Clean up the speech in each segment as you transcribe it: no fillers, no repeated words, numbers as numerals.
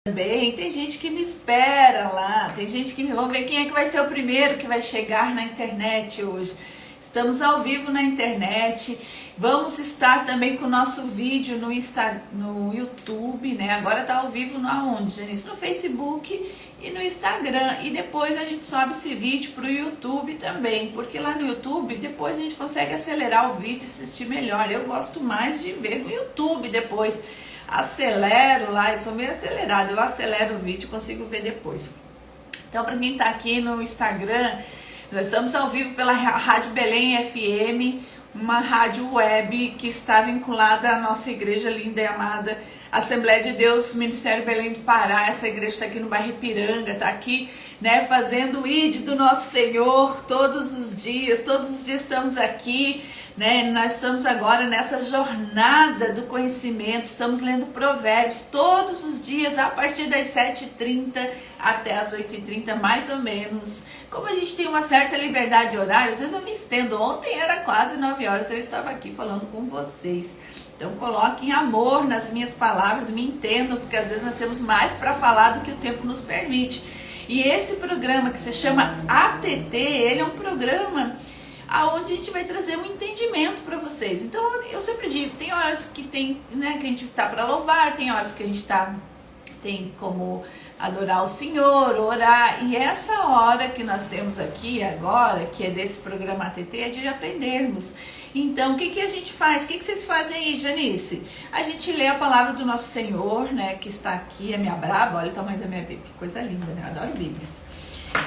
Também tem gente que me espera lá, tem gente que vamos ver quem é que vai ser o primeiro que vai chegar na internet hoje. Estamos ao vivo na internet, vamos estar também com o nosso vídeo no YouTube, né? Agora tá ao vivo aonde, Janice? No Facebook e no Instagram, e depois a gente sobe esse vídeo pro YouTube também, porque lá no YouTube depois a gente consegue acelerar o vídeo e assistir melhor. Eu gosto mais de ver no YouTube depois. Acelero lá, eu sou meio acelerada, eu acelero o vídeo e consigo ver depois. Então, para quem está aqui no Instagram, nós estamos ao vivo pela Rádio Belém FM, uma rádio web que está vinculada à nossa igreja linda e amada, Assembleia de Deus, Ministério Belém do Pará. Essa igreja está aqui no bairro Ipiranga, está aqui, né, fazendo o ID do nosso Senhor todos os dias estamos aqui, né? Nós estamos agora nessa jornada do conhecimento, estamos lendo Provérbios todos os dias, a partir das 7h30 até as 8h30, mais ou menos. Como a gente tem uma certa liberdade de horário, às vezes eu me estendo. Ontem era quase 9 horas, eu estava aqui falando com vocês. Então coloquem amor nas minhas palavras, me entendam, porque às vezes nós temos mais para falar do que o tempo nos permite. E esse programa que se chama ATT, ele é um programa aonde a gente vai trazer um entendimento para vocês. Então eu sempre digo, tem horas que tem, né, que a gente tá para louvar, tem horas que a gente tem como adorar o Senhor, orar, e essa hora que nós temos aqui agora, que é desse programa ATT, é de aprendermos. Então, o que a gente faz? O que vocês fazem aí, Janice? A gente lê a palavra do nosso Senhor, né, que está aqui, a minha braba, olha o tamanho da minha Bíblia, que coisa linda, né, eu adoro Bíblias.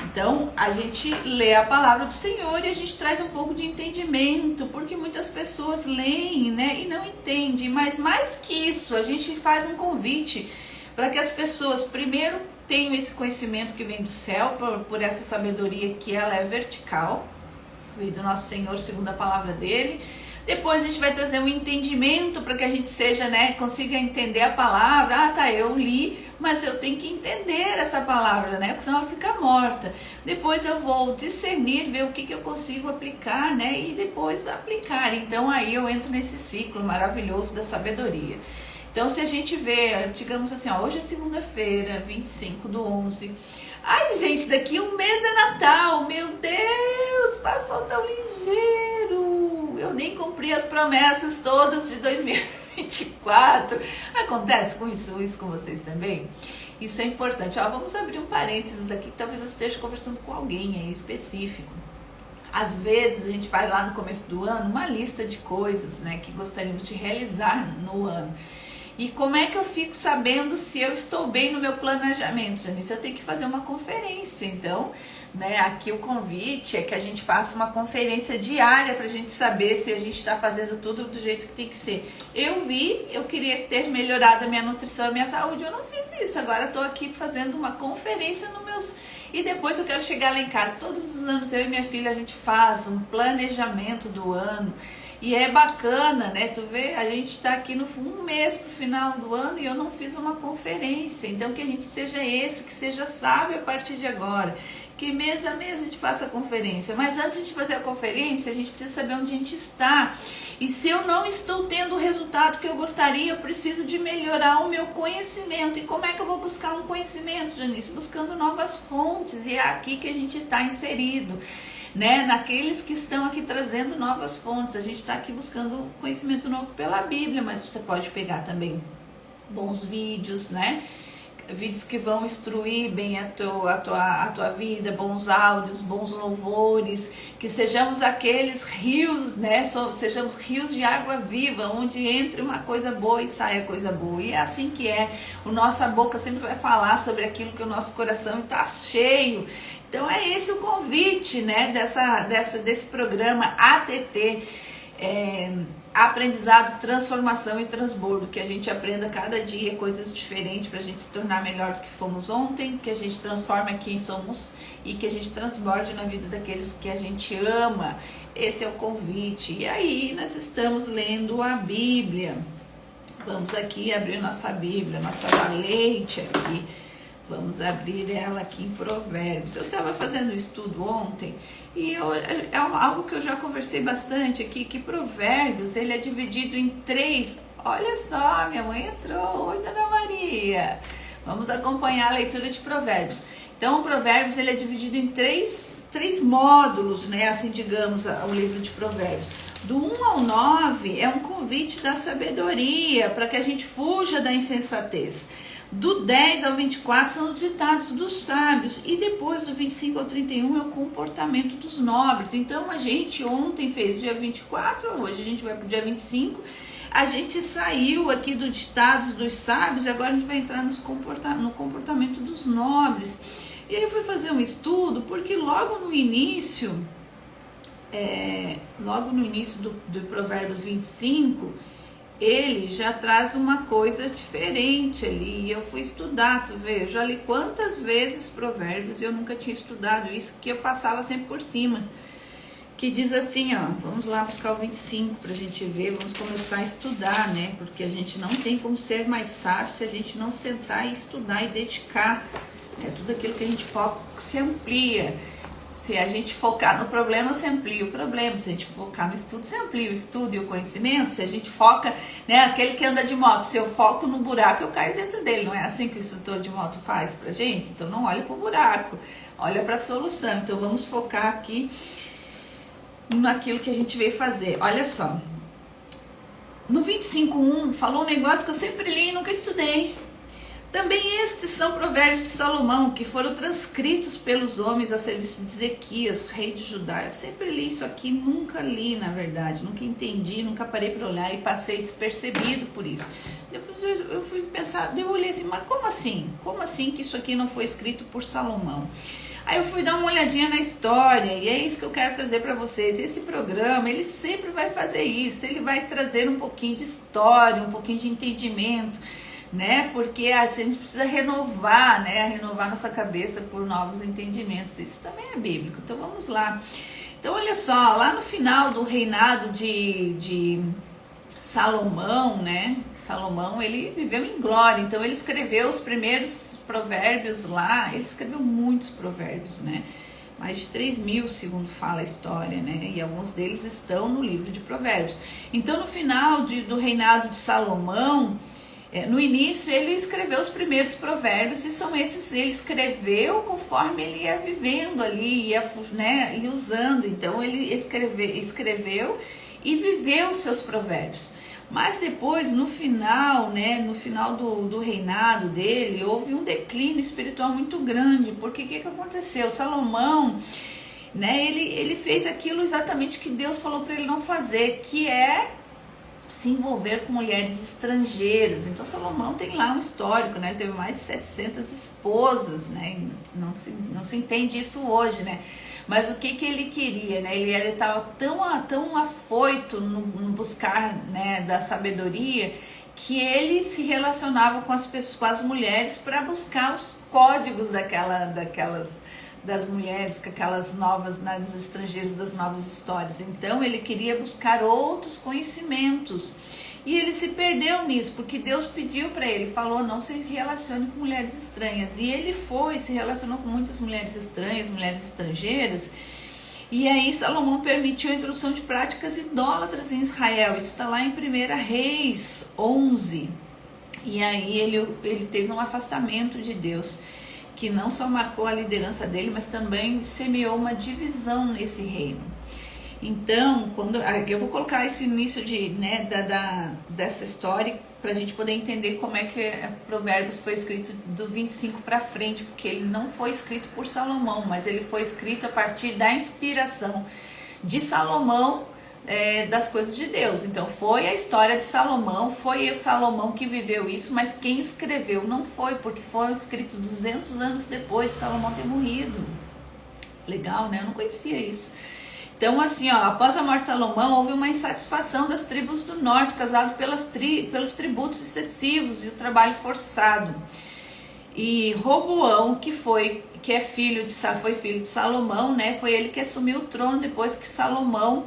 Então, a gente lê a palavra do Senhor e a gente traz um pouco de entendimento, porque muitas pessoas leem, né, e não entendem. Mas mais do que isso, a gente faz um convite para que as pessoas, primeiro, tenham esse conhecimento que vem do céu, por essa sabedoria que ela é vertical, veio do nosso Senhor segundo a palavra dele. Depois a gente vai trazer um entendimento para que a gente seja, né, consiga entender a palavra. Ah, tá, eu li, mas eu tenho que entender essa palavra, né, porque senão ela fica morta. Depois eu vou discernir, ver o que eu consigo aplicar, né, e depois aplicar. Então aí eu entro nesse ciclo maravilhoso da sabedoria. Então se a gente vê, digamos assim, ó, hoje é segunda-feira, 25/11. Ai, gente, daqui um mês é Natal. Meu Deus, passou tão ligeiro. Eu nem cumpri as promessas todas de 2024. Acontece com isso com vocês também? Isso é importante. Ó, vamos abrir um parênteses aqui, que talvez eu esteja conversando com alguém aí específico. Às vezes a gente faz lá no começo do ano uma lista de coisas, né, que gostaríamos de realizar no ano. E como é que eu fico sabendo se eu estou bem no meu planejamento, Janice? Eu tenho que fazer uma conferência. Então, né, aqui o convite é que a gente faça uma conferência diária para a gente saber se a gente está fazendo tudo do jeito que tem que ser. Eu queria ter melhorado a minha nutrição e a minha saúde, eu não fiz isso. Agora estou aqui fazendo uma conferência no meus... E depois eu quero chegar lá em casa. Todos os anos eu e minha filha, a gente faz um planejamento do ano. E é bacana, né? Tu vê, a gente tá aqui no um mês pro final do ano e eu não fiz uma conferência. Então que a gente seja esse, que seja sábio a partir de agora. Que mês a mês a gente faça a conferência. Mas antes de fazer a conferência, a gente precisa saber onde a gente está. E se eu não estou tendo o resultado que eu gostaria, eu preciso de melhorar o meu conhecimento. E como é que eu vou buscar um conhecimento, Janice? Buscando novas fontes. E é aqui que a gente está inserido, né, naqueles que estão aqui trazendo novas fontes. A gente está aqui buscando conhecimento novo pela Bíblia, mas você pode pegar também bons vídeos, né, vídeos que vão instruir bem a tua vida, bons áudios, bons louvores, que sejamos aqueles rios, né, sejamos rios de água viva, onde entre uma coisa boa e saia coisa boa. E é assim que é, a nossa boca sempre vai falar sobre aquilo que o nosso coração está cheio. Então é esse o convite, né, desse programa ATT, Aprendizado, Transformação e Transbordo, que a gente aprenda cada dia coisas diferentes para a gente se tornar melhor do que fomos ontem, que a gente transforme quem somos e que a gente transborde na vida daqueles que a gente ama. Esse é o convite. E aí nós estamos lendo a Bíblia. Vamos aqui abrir nossa Bíblia, nossa valete aqui. Vamos abrir ela aqui em Provérbios. Eu estava fazendo um estudo ontem e algo que eu já conversei bastante aqui, que Provérbios ele é dividido em 3. Olha só, minha mãe entrou. Oi, Dona Maria. Vamos acompanhar a leitura de Provérbios. Então, o Provérbios ele é dividido em três módulos, né? Assim, digamos, o livro de Provérbios. Do 1 ao 9 é um convite da sabedoria, para que a gente fuja da insensatez. Do 10 ao 24 são os ditados dos sábios. E depois do 25 ao 31 é o comportamento dos nobres. Então, a gente ontem fez dia 24, hoje a gente vai para o dia 25. A gente saiu aqui dos ditados dos sábios e agora a gente vai entrar no comportamento dos nobres. E aí eu fui fazer um estudo, porque logo no início do Provérbios 25, ele já traz uma coisa diferente ali. E eu fui estudar, tu vê, eu já li quantas vezes Provérbios e eu nunca tinha estudado isso, que eu passava sempre por cima. Que diz assim, ó, vamos lá buscar o 25 pra gente ver, vamos começar a estudar, né? Porque a gente não tem como ser mais sábio se a gente não sentar e estudar e dedicar. Tudo aquilo que a gente foca se amplia. Se a gente focar no problema, se amplia o problema. Se a gente focar no estudo, se amplia o estudo e o conhecimento. Se a gente foca, né, aquele que anda de moto, se eu foco no buraco, eu caio dentro dele. Não é assim que o instrutor de moto faz pra gente? Então não olha pro buraco, olha pra solução. Então vamos focar aqui naquilo que a gente veio fazer. Olha só, no 25:1 falou um negócio que eu sempre li e nunca estudei. Também estes são provérbios de Salomão, que foram transcritos pelos homens a serviço de Ezequias, rei de Judá. Eu sempre li isso aqui, nunca li, na verdade, nunca entendi, nunca parei para olhar e passei despercebido por isso. Depois eu fui pensar, eu olhei assim, mas como assim? Como assim que isso aqui não foi escrito por Salomão? Aí eu fui dar uma olhadinha na história, e é isso que eu quero trazer para vocês. Esse programa, ele sempre vai fazer isso, ele vai trazer um pouquinho de história, um pouquinho de entendimento, né? Porque a gente precisa renovar, né? Renovar nossa cabeça por novos entendimentos. Isso também é bíblico. Então vamos lá. Então olha só, lá no final do reinado de Salomão, né? Salomão, ele viveu em glória, então ele escreveu os primeiros provérbios lá, ele escreveu muitos provérbios, né? Mais de 3.000, segundo fala a história, né? E alguns deles estão no livro de Provérbios. Então, no final do reinado de Salomão, no início ele escreveu os primeiros provérbios, e são esses, ele escreveu conforme ele ia vivendo ali, né? Ia usando. Então, ele escreveu e viveu os seus provérbios. Mas depois, no final, né, no final do reinado dele, houve um declínio espiritual muito grande. Porque o que aconteceu? Salomão, né, ele fez aquilo exatamente que Deus falou para ele não fazer, que é se envolver com mulheres estrangeiras. Então Salomão tem lá um histórico, né? Ele teve mais de 700 esposas, né? Não se entende isso hoje, né? Mas o que ele queria, né? Ele estava tão afoito no buscar, né, da sabedoria, que ele se relacionava com as pessoas, com as mulheres, para buscar os códigos das mulheres, com aquelas novas, das estrangeiras, das novas histórias. Então ele queria buscar outros conhecimentos. E ele se perdeu nisso, porque Deus pediu para ele, falou, não se relacione com mulheres estranhas. E ele se relacionou com muitas mulheres estranhas, mulheres estrangeiras. E aí Salomão permitiu a introdução de práticas idólatras em Israel. Isso está lá em 1 Reis 11. E aí ele teve um afastamento de Deus, que não só marcou a liderança dele, mas também semeou uma divisão nesse reino. Então, eu vou colocar esse início dessa história para a gente poder entender como é que Provérbios foi escrito do 25 para frente, porque ele não foi escrito por Salomão, mas ele foi escrito a partir da inspiração de Salomão, das coisas de Deus. Então foi a história de Salomão, foi o Salomão que viveu isso, mas quem escreveu não foi, porque foram escritos 200 anos depois de Salomão ter morrido. Legal, né? Eu não conhecia isso. Então, assim, ó, após a morte de Salomão, houve uma insatisfação das tribos do norte, causado pelos tributos excessivos e o trabalho forçado. E Roboão, foi filho de Salomão, né? Foi ele que assumiu o trono depois que Salomão...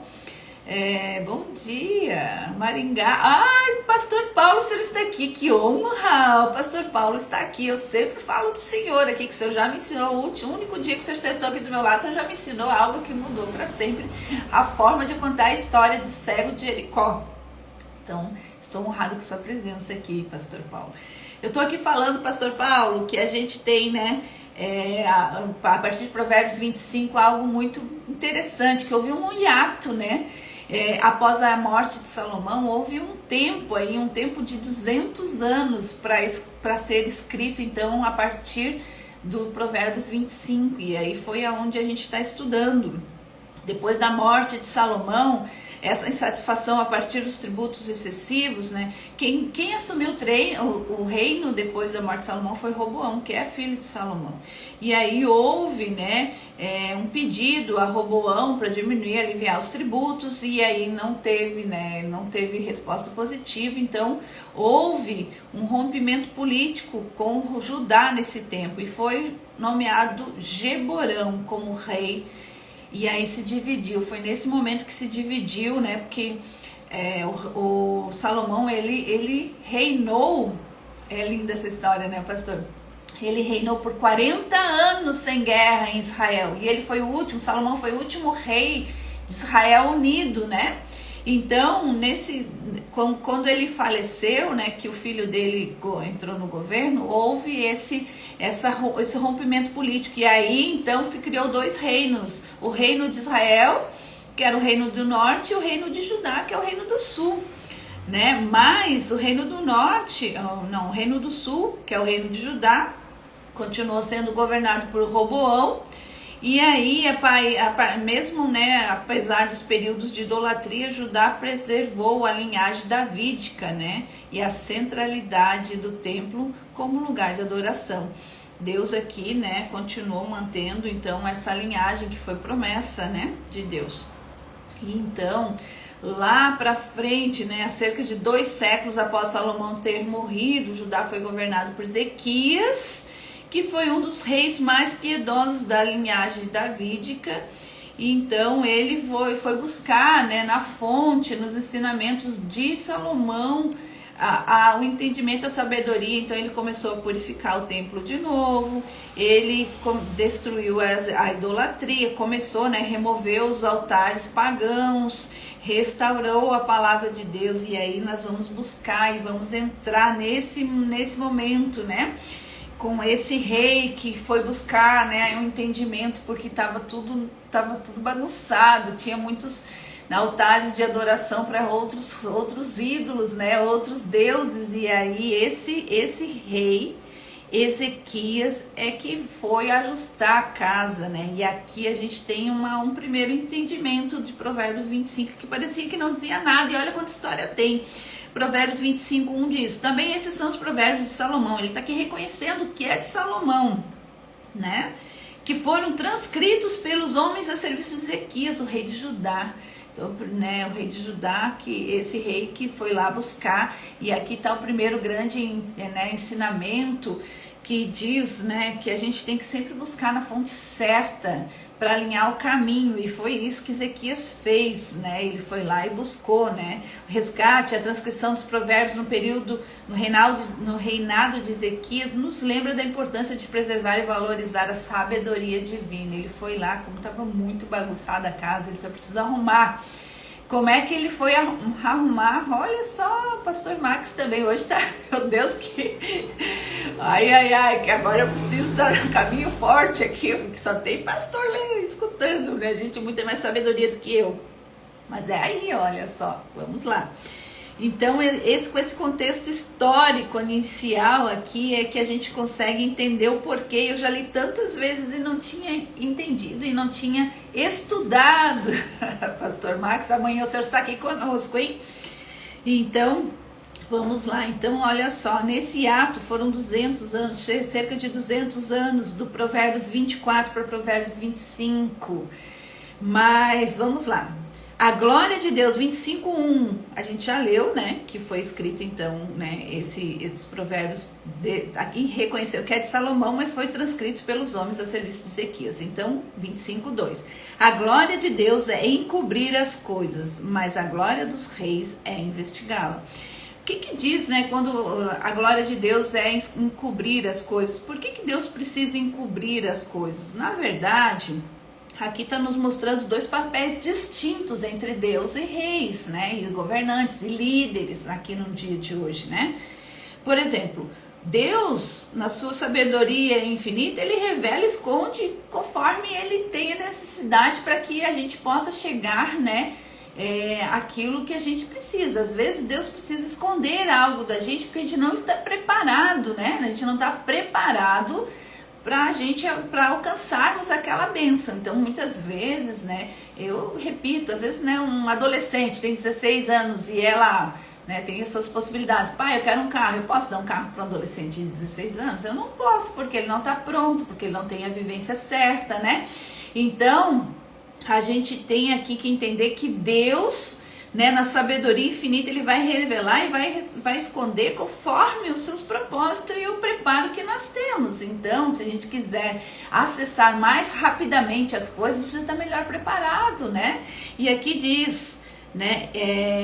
bom dia, Maringá. Ai, pastor Paulo, o senhor está aqui, que honra, o pastor Paulo está aqui. Eu sempre falo do senhor aqui, que o senhor já me ensinou, o único dia que o senhor sentou aqui do meu lado, o senhor já me ensinou algo que mudou para sempre a forma de contar a história do cego de Jericó. Então, estou honrado com sua presença aqui, pastor Paulo. Eu tô aqui falando, pastor Paulo, que a gente tem, né, a partir de Provérbios 25, algo muito interessante, que houve um hiato, né? Após a morte de Salomão, houve um tempo aí, um tempo de 200 anos para ser escrito, então, a partir do Provérbios 25, e aí foi aonde a gente está estudando. Depois da morte de Salomão, essa insatisfação a partir dos tributos excessivos, né? Quem assumiu o reino depois da morte de Salomão foi Roboão, que é filho de Salomão. E aí houve, né, um pedido a Roboão para diminuir, aliviar os tributos, e aí não teve resposta positiva. Então houve um rompimento político com Judá nesse tempo, e foi nomeado Jeborão como rei. E aí se dividiu, foi nesse momento que se dividiu, né? Porque o Salomão, ele reinou, é linda essa história, né, pastor? Ele reinou por 40 anos sem guerra em Israel, e ele foi o último, Salomão foi o último rei de Israel unido, né? Então, quando ele faleceu, né, que o filho dele entrou no governo, houve esse rompimento político. E aí, então, se criou dois reinos. O reino de Israel, que era o reino do norte, e o reino de Judá, que é o reino do sul. Né? Mas o reino do norte, o reino do sul, que é o reino de Judá, continuou sendo governado por Roboão. E aí, mesmo, né, apesar dos períodos de idolatria, Judá preservou a linhagem davídica, né, e a centralidade do templo como lugar de adoração. Deus aqui, né, continuou mantendo, então, essa linhagem que foi promessa, né, de Deus. E então, lá para frente, né, há cerca de 2 séculos após Salomão ter morrido, Judá foi governado por Ezequias, que foi um dos reis mais piedosos da linhagem davídica. E então ele foi buscar, né, na fonte, nos ensinamentos de Salomão, o entendimento, a sabedoria. Então ele começou a purificar o templo de novo, ele destruiu a idolatria, começou, né, removeu os altares pagãos, restaurou a palavra de Deus. E aí nós vamos buscar e vamos entrar nesse momento, né, com esse rei que foi buscar, né, um entendimento, porque estava tudo bagunçado, tinha muitos altares de adoração para outros ídolos, né, outros deuses. E aí esse rei Ezequias é que foi ajustar a casa, né? E aqui a gente tem um primeiro entendimento de Provérbios 25, que parecia que não dizia nada, e olha quanta história tem. Provérbios 25, 1 diz: também esses são os provérbios de Salomão. Ele está aqui reconhecendo que é de Salomão, né? Que foram transcritos pelos homens a serviço de Ezequias, o rei de Judá. Então, né, o rei de Judá, que esse rei que foi lá buscar. E aqui está o primeiro grande, né, ensinamento, que diz, né, que a gente tem que sempre buscar na fonte certa para alinhar o caminho. E foi isso que Ezequias fez, né? Ele foi lá e buscou, né, o resgate, a transcrição dos provérbios no reinado de Ezequias nos lembra da importância de preservar e valorizar a sabedoria divina. Ele foi lá, como estava muito bagunçada a casa, ele só precisou arrumar. Como é que ele foi arrumar? Olha só, pastor Max também hoje tá, meu Deus, que que agora eu preciso dar um caminho forte aqui, porque só tem pastor escutando, né? Gente, muito mais sabedoria do que eu. Mas aí, olha só, vamos lá. Então, com esse contexto histórico inicial aqui, é que a gente consegue entender o porquê. Eu já li tantas vezes e não tinha entendido e não tinha estudado. Pastor Max, amanhã o senhor está aqui conosco, hein? Então, vamos lá. Então, olha só, nesse ato foram 200 anos, cerca de 200 anos, do Provérbios 24 para Provérbios 25. Mas, vamos lá. A glória de Deus, 25:1, a gente já leu, né, que foi escrito então, né, esses provérbios, aqui reconheceu que é de Salomão, mas foi transcrito pelos homens a serviço de Ezequias. Então, 25:2, a glória de Deus é encobrir as coisas, mas a glória dos reis é investigá-la. O que diz, né, quando a glória de Deus é encobrir as coisas? Por que Deus precisa encobrir as coisas? Na verdade, aqui está nos mostrando 2 papéis distintos entre Deus e reis, né? E governantes e líderes aqui no dia de hoje, né? Por exemplo, Deus, na sua sabedoria infinita, ele revela e esconde conforme ele tem a necessidade para que a gente possa chegar, né, aquilo que a gente precisa. Às vezes Deus precisa esconder algo da gente porque a gente não está preparado, né? A gente não está preparado para alcançarmos aquela bênção. Então, muitas vezes, né, eu repito, às vezes, né, um adolescente tem 16 anos e ela, né, tem as suas possibilidades. Pai, eu quero um carro. Eu posso dar um carro para um adolescente de 16 anos? Eu não posso, porque ele não está pronto, porque ele não tem a vivência certa, né? Então, a gente tem aqui que entender que Deus, né, na sabedoria infinita, ele vai revelar e vai esconder conforme os seus propósitos e o preparo que nós temos. Então, se a gente quiser acessar mais rapidamente as coisas, a gente precisa estar melhor preparado, né? E aqui diz, né,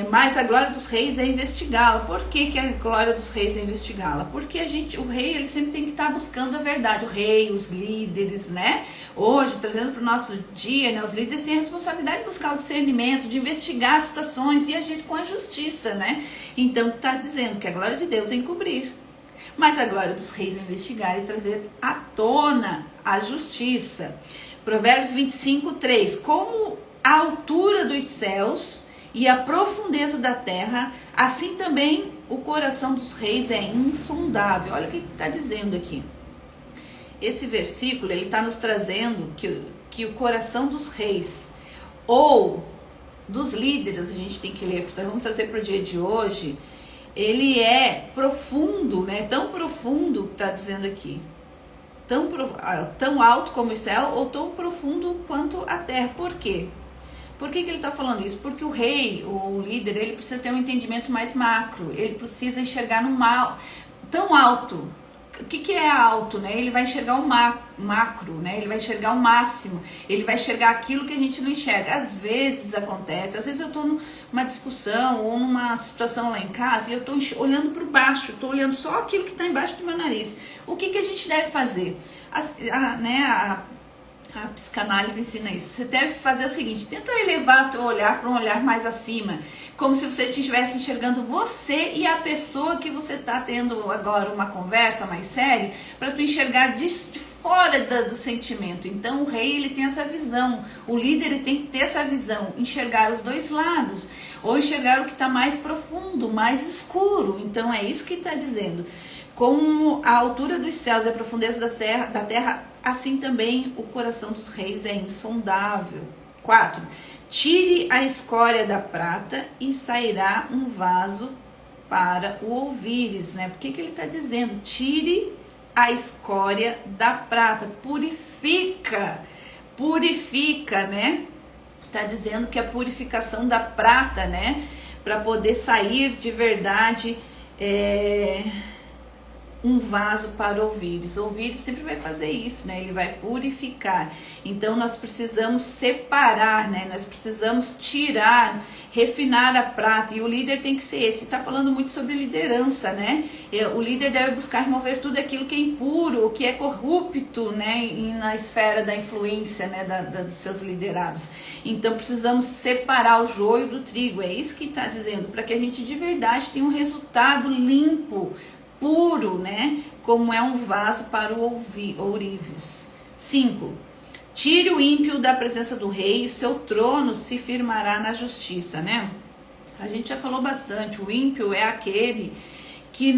mas a glória dos reis é investigá-la. Por que a glória dos reis é investigá-la? Porque o rei, ele sempre tem que estar buscando a verdade. O rei, os líderes, né? Hoje, trazendo para o nosso dia, né, os líderes têm a responsabilidade de buscar o discernimento, de investigar as situações e agir com a justiça, né? Então, está dizendo que a glória de Deus é encobrir, mas a glória dos reis é investigar e trazer à tona a justiça. Provérbios 25, 3. Como a altura dos céus e a profundeza da terra, assim também o coração dos reis é insondável. Olha o que está dizendo aqui. Esse versículo, ele está nos trazendo que o coração dos reis, ou dos líderes, a gente tem que ler, porque vamos trazer para o dia de hoje, ele é profundo, né? Tão profundo, está dizendo aqui. Tão alto como o céu, ou tão profundo quanto a terra. Por quê? Por que ele está falando isso? Porque o rei, o líder, ele precisa ter um entendimento mais macro, ele precisa enxergar no mal tão alto. O que é alto, né? Ele vai enxergar o macro, né? Ele vai enxergar o máximo, ele vai enxergar aquilo que a gente não enxerga. Às vezes acontece, às vezes eu estou numa discussão ou numa situação lá em casa e eu estou olhando para baixo, estou olhando só aquilo que está embaixo do meu nariz. O que a gente deve fazer? A psicanálise ensina isso. Você deve fazer o seguinte: tenta elevar o teu olhar para um olhar mais acima, como se você estivesse enxergando você e a pessoa que você está tendo agora uma conversa mais séria, para tu enxergar de fora do sentimento. Então o rei, ele tem essa visão, o líder, ele tem que ter essa visão, enxergar os dois lados, ou enxergar o que está mais profundo, mais escuro. Então é isso que está dizendo. Como a altura dos céus e a profundeza da terra, assim também o coração dos reis é insondável. 4. Tire a escória da prata e sairá um vaso para o ouvires, né? Por que ele está dizendo? Tire a escória da prata, purifica, né? Está dizendo que a purificação da prata, né? Para poder sair de verdade, um vaso para ouvires. Ouvires sempre vai fazer isso, né? Ele vai purificar. Então nós precisamos separar, né? Nós precisamos tirar, refinar a prata. E o líder tem que ser esse. Está falando muito sobre liderança, né? O líder deve buscar remover tudo aquilo que é impuro, o que é corrupto, né? E na esfera da influência, né? Dos seus liderados. Então precisamos separar o joio do trigo. É isso que está dizendo, para que a gente de verdade tenha um resultado limpo, puro, né? Como é um vaso para o ourives. 5. Tire o ímpio da presença do rei, e seu trono se firmará na justiça, né? A gente já falou bastante. O ímpio é aquele que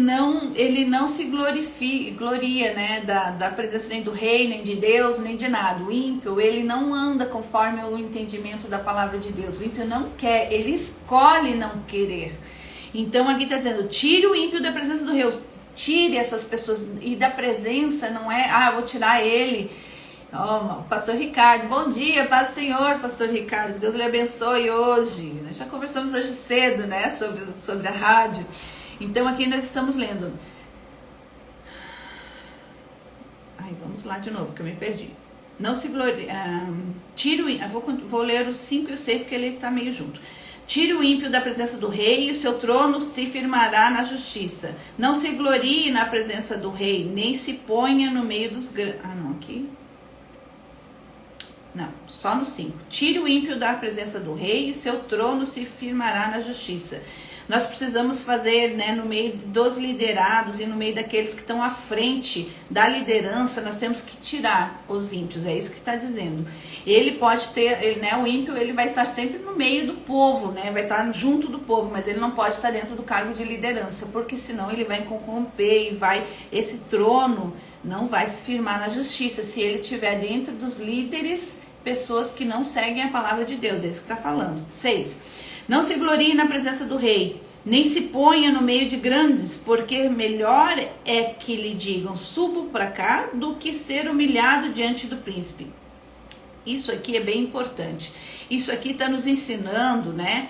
ele não se gloria, né? Da presença nem do rei, nem de Deus, nem de nada. O ímpio, ele não anda conforme o entendimento da palavra de Deus. O ímpio não quer, ele escolhe não querer. Então aqui está dizendo: tire o ímpio da presença do rei. Tire essas pessoas, e da presença não é, eu vou tirar ele. Pastor Ricardo, bom dia, paz do Senhor, Pastor Ricardo, Deus lhe abençoe hoje. Nós já conversamos hoje cedo, né, sobre a rádio. Então aqui nós estamos lendo. Vamos lá de novo, que eu me perdi. Não se glorie, vou ler os 5 e os 6, que ele está meio junto. Tire o ímpio da presença do rei, e o seu trono se firmará na justiça. Não se glorie na presença do rei, nem se ponha no meio dos grandes. Só no 5. Tire o ímpio da presença do rei, e seu trono se firmará na justiça. Nós precisamos fazer, né, no meio dos liderados e no meio daqueles que estão à frente da liderança, nós temos que tirar os ímpios, é isso que está dizendo. Ele pode ter, né, o ímpio, ele vai estar sempre no meio do povo, né, vai estar junto do povo, mas ele não pode estar dentro do cargo de liderança, porque senão ele vai corromper e esse trono não vai se firmar na justiça, se ele estiver dentro dos líderes, pessoas que não seguem a palavra de Deus, é isso que está falando. 6. Não se glorie na presença do rei, nem se ponha no meio de grandes, porque melhor é que lhe digam, subo para cá, do que ser humilhado diante do príncipe. Isso aqui é bem importante. Isso aqui está nos ensinando, né,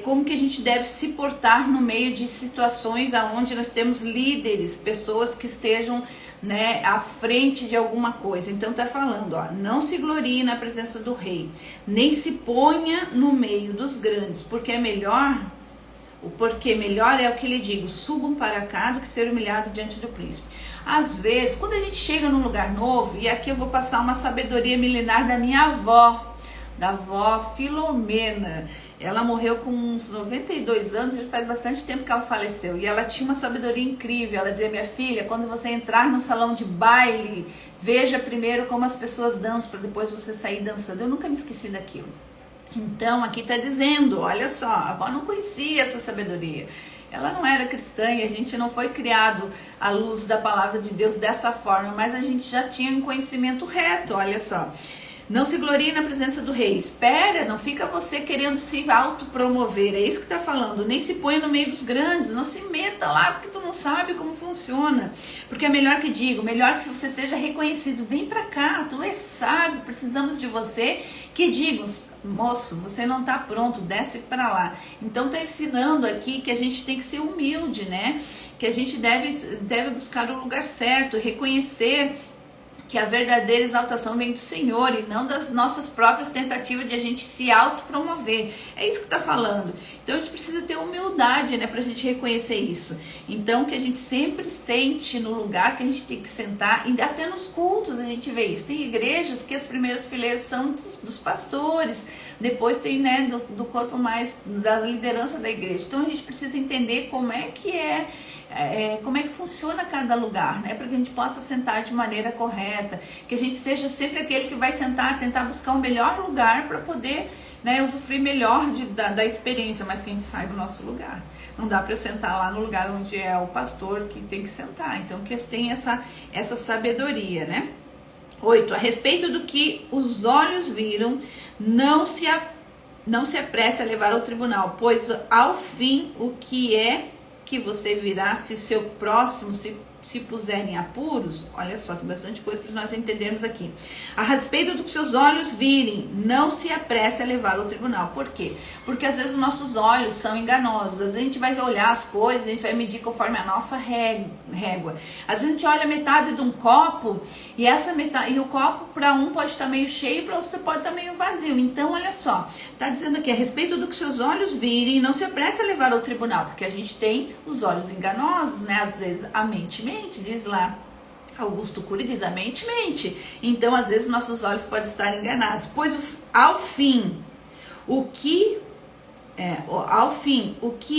como que a gente deve se portar no meio de situações onde nós temos líderes, pessoas que estejam, né, à frente de alguma coisa. Então tá falando, ó, não se glorie na presença do rei, nem se ponha no meio dos grandes, porque melhor é o que lhe digo, subam para cá do que ser humilhado diante do príncipe. Às vezes, quando a gente chega num lugar novo, e aqui eu vou passar uma sabedoria milenar da minha avó, da avó Filomena. Ela morreu com uns 92 anos, já faz bastante tempo que ela faleceu. E ela tinha uma sabedoria incrível. Ela dizia, minha filha, quando você entrar num salão de baile, veja primeiro como as pessoas dançam, para depois você sair dançando. Eu nunca me esqueci daquilo. Então, aqui está dizendo, olha só, a avó não conhecia essa sabedoria. Ela não era cristã e a gente não foi criado à luz da palavra de Deus dessa forma, mas a gente já tinha um conhecimento reto, olha só. Não se glorie na presença do rei. Espera, não fica você querendo se autopromover. É isso que está falando. Nem se põe no meio dos grandes. Não se meta lá porque tu não sabe como funciona. Porque é melhor que digo, melhor que você seja reconhecido. Vem pra cá, tu é sábio, precisamos de você. Que digo, moço, você não está pronto, desce para lá. Então está ensinando aqui que a gente tem que ser humilde, né? Que a gente deve buscar o lugar certo, reconhecer que a verdadeira exaltação vem do Senhor e não das nossas próprias tentativas de a gente se autopromover. É isso que está falando. Então a gente precisa ter humildade, né, para a gente reconhecer isso. Então que a gente sempre sente no lugar que a gente tem que sentar, e até nos cultos a gente vê isso. Tem igrejas que as primeiras fileiras são dos pastores, depois tem, né, do corpo mais das lideranças da igreja. Então a gente precisa entender como é que como é que funciona cada lugar, né? Para que a gente possa sentar de maneira correta, que a gente seja sempre aquele que vai sentar, tentar buscar um melhor lugar para poder, né, usufruir melhor da experiência, mas que a gente saiba o nosso lugar. Não dá para eu sentar lá no lugar onde é o pastor que tem que sentar. Então que eles tenham essa sabedoria, né? 8. A respeito do que os olhos viram, não se apresse a levar ao tribunal, pois ao fim o que é que você virá se seu próximo se puser em apuros. Olha só, tem bastante coisa para nós entendermos aqui. A respeito do que seus olhos virem, não se apresse a levá-lo ao tribunal. Por quê? Porque às vezes os nossos olhos são enganosos. Às vezes a gente vai olhar as coisas, a gente vai medir conforme a nossa régua. Às vezes a gente olha metade de um copo e o copo para um pode estar meio cheio, para outro pode estar meio vazio. Então olha só, está dizendo aqui, a respeito do que seus olhos virem, não se apresse a levar ao tribunal, porque a gente tem os olhos enganosos, né? Às vezes a mente mente, diz lá Augusto Cury, diz a mente mente. Então às vezes nossos olhos podem estar enganados, pois ao fim o que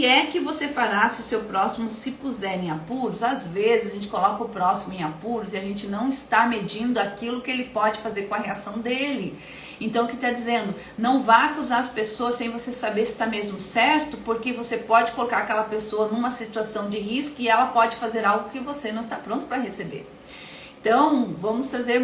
é que você fará se o seu próximo se puser em apuros? Às vezes a gente coloca o próximo em apuros e a gente não está medindo aquilo que ele pode fazer com a reação dele. Então o que está dizendo? Não vá acusar as pessoas sem você saber se está mesmo certo, porque você pode colocar aquela pessoa numa situação de risco e ela pode fazer algo que você não está pronto para receber. Então vamos trazer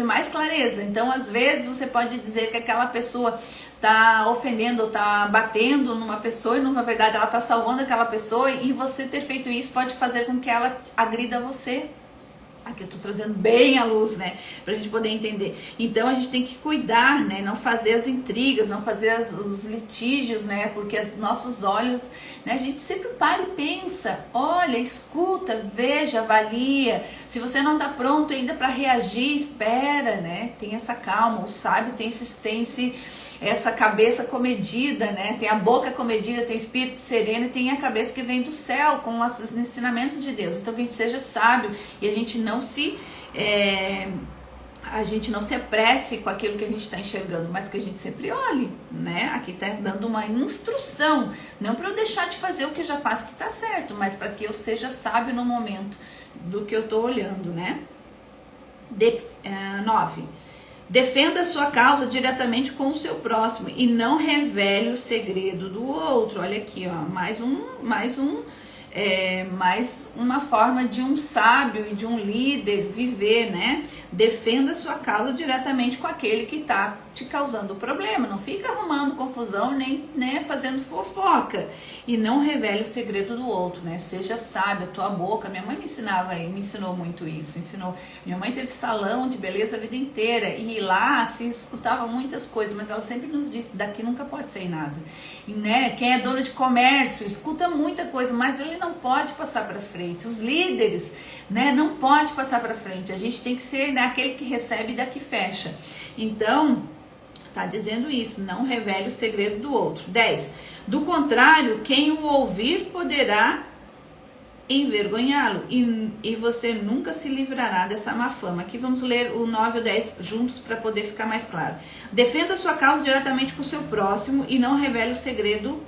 mais clareza. Então às vezes você pode dizer que aquela pessoa está ofendendo ou está batendo numa pessoa e na verdade ela está salvando aquela pessoa, e você ter feito isso pode fazer com que ela agrida você. Aqui eu estou trazendo bem à luz, né, para a gente poder entender. Então a gente tem que cuidar, né, não fazer as intrigas, não fazer os litígios, né, porque os nossos olhos, né, a gente sempre para e pensa, olha, escuta, veja, avalia. Se você não está pronto ainda para reagir, espera, né, tem essa calma. O sábio tem essa cabeça comedida, né? Tem a boca comedida, tem o espírito sereno e tem a cabeça que vem do céu com os ensinamentos de Deus. Então que a gente seja sábio e a gente não se a gente não se apresse com aquilo que a gente está enxergando, mas que a gente sempre olhe, né? Aqui está dando uma instrução, não para eu deixar de fazer o que eu já faço que está certo, mas para que eu seja sábio no momento do que eu estou olhando, né? 9. Defenda a sua causa diretamente com o seu próximo e não revele o segredo do outro. Olha aqui, ó, mais uma forma de um sábio e de um líder viver, né? Defenda a sua causa diretamente com aquele que está te causando o problema. Não fica arrumando confusão nem, né, fazendo fofoca. E não revele o segredo do outro, né? Seja sábio, a tua boca. Minha mãe me ensinou muito isso. Minha mãe teve salão de beleza a vida inteira e lá se escutava muitas coisas, mas ela sempre nos disse: daqui nunca pode sair nada. E, né, quem é dono de comércio escuta muita coisa, mas ele não pode passar para frente. Os líderes, né, não pode passar para frente. A gente tem que ser, né, aquele que recebe e daqui fecha. Então, tá dizendo isso, não revele o segredo do outro. 10. Do contrário, quem o ouvir poderá envergonhá-lo e você nunca se livrará dessa má fama. Aqui vamos ler o 9 e o 10 juntos para poder ficar mais claro. Defenda a sua causa diretamente com o seu próximo e não revele o segredo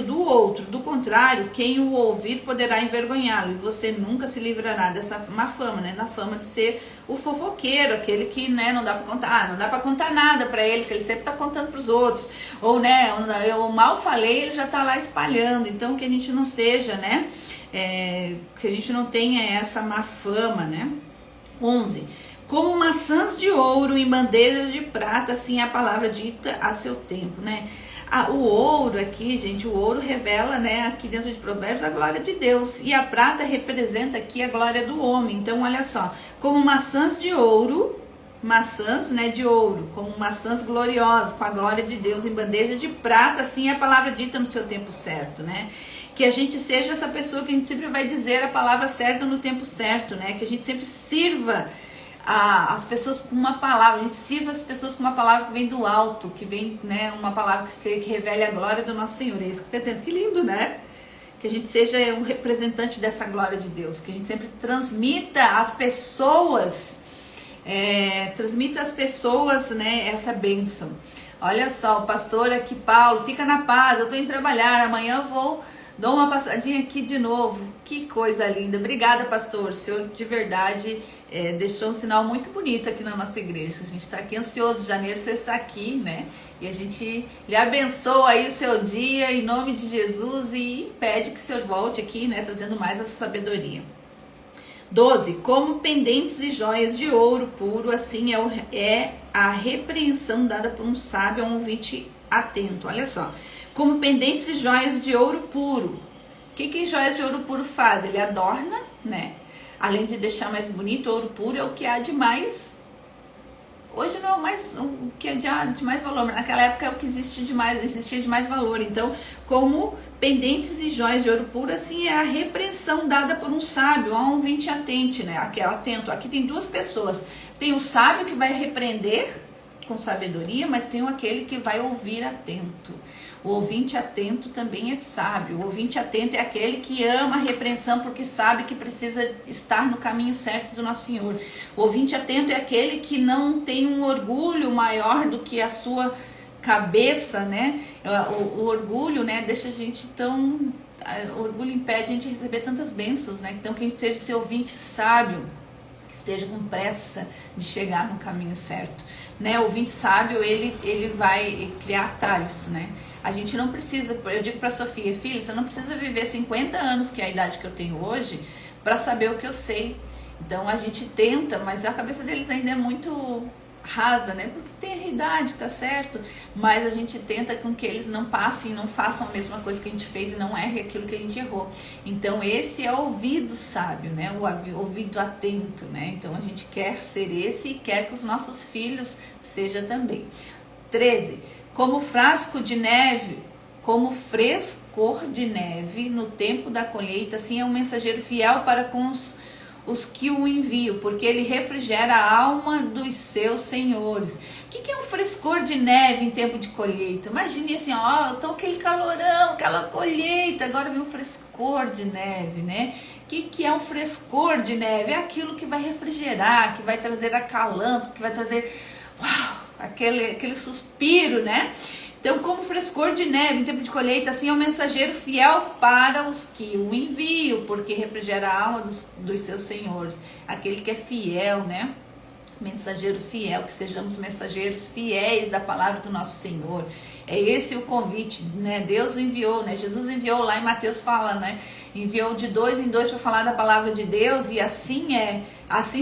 do outro. Do contrário, quem o ouvir poderá envergonhá-lo e você nunca se livrará dessa má fama, né? Da fama de ser o fofoqueiro, aquele que, né, não dá para contar, não dá para contar nada para ele, que ele sempre tá contando para os outros, ou, né, eu mal falei, ele já tá lá espalhando. Então que a gente não seja, né, que a gente não tenha essa má fama, né? 11. Como maçãs de ouro em bandejas de prata, assim é a palavra dita a seu tempo, né? O ouro aqui, gente, o ouro revela, né, aqui dentro de Provérbios, a glória de Deus. E a prata representa aqui a glória do homem. Então, olha só, como maçãs de ouro, maçãs, né, de ouro, como maçãs gloriosas, com a glória de Deus em bandeja de prata, assim é a palavra dita no seu tempo certo, né? Que a gente seja essa pessoa que a gente sempre vai dizer a palavra certa no tempo certo, né? Que a gente sempre sirva as pessoas com uma palavra, a gente sirva as pessoas com uma palavra que vem do alto, que vem, né, uma palavra que revele a glória do nosso Senhor. É isso que está dizendo, que lindo, né? Que a gente seja um representante dessa glória de Deus, que a gente sempre transmita às pessoas, né, essa bênção. Olha só, o pastor aqui, Paulo, fica na paz, eu estou indo trabalhar, amanhã eu dou uma passadinha aqui de novo. Que coisa linda. Obrigada, pastor. O senhor de verdade deixou um sinal muito bonito aqui na nossa igreja. A gente está aqui ansioso. De janeiro você está aqui, né? E a gente lhe abençoa aí o seu dia em nome de Jesus e pede que o senhor volte aqui, né? Trazendo mais essa sabedoria. 12. Como pendentes e joias de ouro puro, assim é a repreensão dada por um sábio a um ouvinte atento. Olha só. Como pendentes e joias de ouro puro. O que joias de ouro puro faz? Ele adorna, né? Além de deixar mais bonito, ouro puro é o que há de mais... Hoje não é mais o que é de mais valor, mas naquela época é o que existia de mais valor. Então, como pendentes e joias de ouro puro, assim é a repreensão dada por um sábio a um ouvinte atento, né? Atento. Aqui tem duas pessoas. Tem o sábio que vai repreender com sabedoria, mas tem aquele que vai ouvir atento. O ouvinte atento também é sábio. O ouvinte atento é aquele que ama a repreensão porque sabe que precisa estar no caminho certo do nosso Senhor. O ouvinte atento é aquele que não tem um orgulho maior do que a sua cabeça, né? O orgulho, né, deixa a gente tão... O orgulho impede a gente receber tantas bênçãos, né? Então que a gente seja esse ouvinte sábio, que esteja com pressa de chegar no caminho certo, né? O ouvinte sábio, ele vai criar atalhos, né? A gente não precisa, eu digo para Sofia, filha, você não precisa viver 50 anos, que é a idade que eu tenho hoje, para saber o que eu sei. Então a gente tenta, mas a cabeça deles ainda é muito rasa, né? Porque tem a idade, tá certo? Mas a gente tenta com que eles não passem, não façam a mesma coisa que a gente fez e não erre aquilo que a gente errou. Então esse é o ouvido sábio, né? O ouvido atento, né? Então a gente quer ser esse e quer que os nossos filhos sejam também. 13. Como frasco de neve, como frescor de neve no tempo da colheita, assim é um mensageiro fiel para com os que o enviam, porque ele refrigera a alma dos seus senhores. O que é um frescor de neve em tempo de colheita? Imagine assim, ó, tô aquele calorão, aquela colheita, agora vem um frescor de neve, né? O que é um frescor de neve? É aquilo que vai refrigerar, que vai trazer acalanto, que vai trazer aquele suspiro, né? Então, como frescor de neve em tempo de colheita, assim é um mensageiro fiel para os que o enviam, porque refrigera a alma dos seus senhores. Aquele que é fiel, né? Mensageiro fiel, que sejamos mensageiros fiéis da palavra do nosso Senhor. É esse o convite, né? Deus enviou, né? Jesus enviou lá em Mateus fala, né? Enviou de 2 em 2 para falar da palavra de Deus, e assim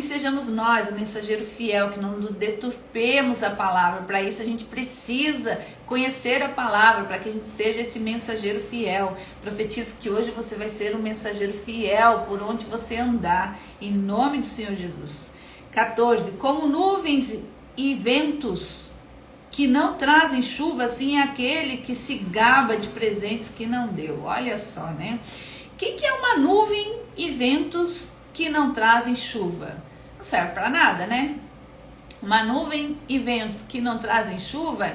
sejamos nós, o mensageiro fiel, que não deturpemos a palavra. Para isso a gente precisa conhecer a palavra, para que a gente seja esse mensageiro fiel. Profetizo que hoje você vai ser um mensageiro fiel por onde você andar, em nome do Senhor Jesus. 14. Como nuvens e ventos que não trazem chuva, assim é aquele que se gaba de presentes que não deu. Olha só, né? O que é uma nuvem e ventos que não trazem chuva? Não serve para nada, né? Uma nuvem e ventos que não trazem chuva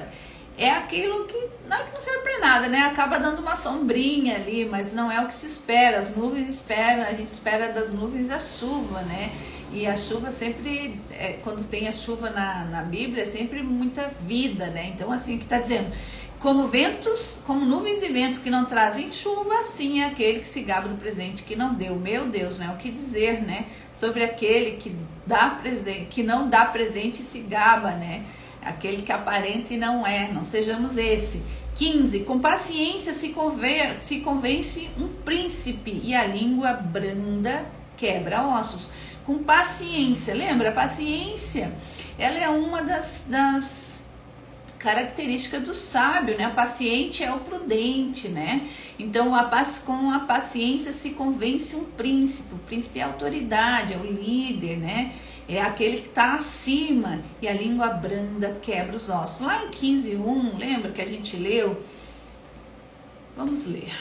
é aquilo que não serve para nada, né? Acaba dando uma sombrinha ali, mas não é o que se espera. As nuvens esperam, a gente espera das nuvens a chuva, né? E a chuva sempre, quando tem a chuva na Bíblia, é sempre muita vida, né? Então, assim, o que está dizendo? Como nuvens e ventos que não trazem chuva, assim é aquele que se gaba do presente que não deu. Meu Deus, né? O que dizer, né? Sobre aquele que não dá presente e se gaba, né? Aquele que aparenta e não é. Não sejamos esse. 15. Com paciência se convence um príncipe, e a língua branda quebra ossos. Com paciência, lembra? A paciência, ela é uma das características do sábio, né? A paciente é o prudente, né? Então, com a paciência se convence um príncipe. O príncipe é a autoridade, é o líder, né? É aquele que está acima, e a língua branda quebra os ossos. Lá em 15:1, lembra que a gente leu? Vamos ler.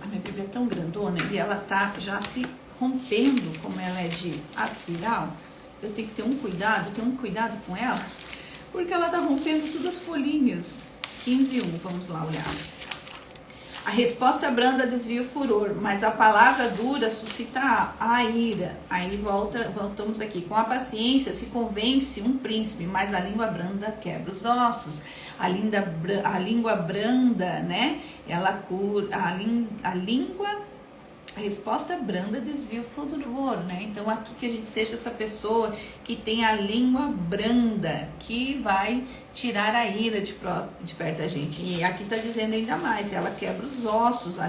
A minha Bíblia é tão grandona e ela tá já se rompendo, como ela é de aspiral. Eu tenho que ter um cuidado com ela, porque ela tá rompendo todas as folhinhas. 15:1, vamos lá olhar. A resposta branda desvia o furor, mas a palavra dura suscita a ira. Aí voltamos aqui. Com a paciência se convence um príncipe, mas a língua branda quebra os ossos. A língua branda, né? Ela cura. A resposta branda desvia o furor, né? Então aqui que a gente seja essa pessoa que tem a língua branda, que vai tirar a ira de perto da gente. E aqui tá dizendo ainda mais, ela quebra os ossos, a